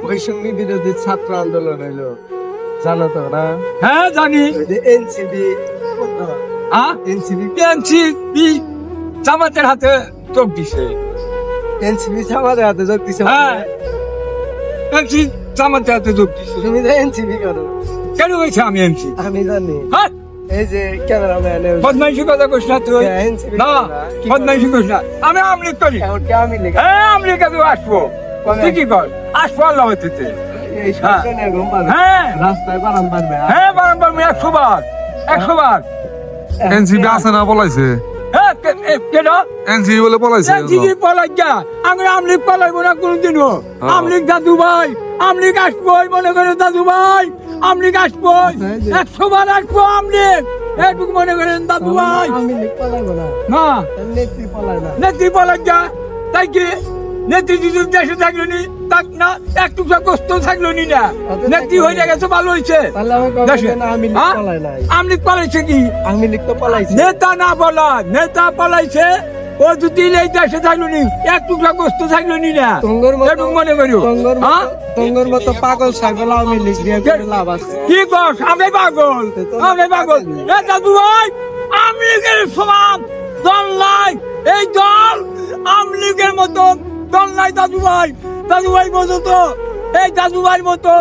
বৈষম্য বিরোধী ছাত্র আন্দোলন হইলো, জানো তো না? হ্যাঁ জানি। এনসিপি এনসিপি জামাতের হাতে যোগ দিছে। এনসিপি জামাতের হাতে যোগ দিছে? হ্যাঁ, এনসিপি জামাতের হাতে যোগ দিছে। তুমি তো এনসিপি করো। কেন হয়েছে আমি এনসিপি? আমি জানি। হ্যাঁ, এই যে ক্যামেরাম্যান বদমাইশি কথা কইস না তুই। না, বদমাইশি কইস না। আমি আমলিগ করি। হ্যাঁ, আমলিগ কাজে আসবো। তুই কি কর? আসবো আল্লাহ হইতেছে। হ্যাঁ, রাস্তায় বারাম পারবে। হ্যাঁ, বারবার 100 বার 100 বার। এনসিপি আছে না পলাইছে? হ্যাঁ, কেন এনসিপি বলে পলাইছে? এনসিপি পলাই যা। আমরা আমলিগ পলাইবো না কোনদিনও। আমলিগ দাদু ভাই, আমলিগ আসবোই, মনে করো দাদু ভাই, আমলিগ আসবোই। 100 বার আসবো আমলিগ। এটুকু মনে করেন দাদু ভাই। না, নেত্রী পলাই যা। তাই কি নেত্রী যদি দেশে থাকলো নি, তাক না একটু কষ্ট থাকলো নি না। নেত্রী হয়ে গেছে, ভালো হয়েছে। আমলিগ পালাইছে কি? নেতা না বলা, নেতা পালাইছে। ও যদি এই দেশে থাকলো নি, একটু কষ্ট থাকলো নি না। এটুকু মনে করিও। তোমার মতো পাগল ছাগল আওয়ামী লীগ দিয়ে লাভ আছে? কি কস? আমি পাগল, আমি পাগল। এ দাদু ভাই, আমলিগের সমান দল নাই। এই দল আমলিগের মতো দল নাই দাদু ভাই। দাদু ভাই মতো তো, এই দাদু ভাই মতো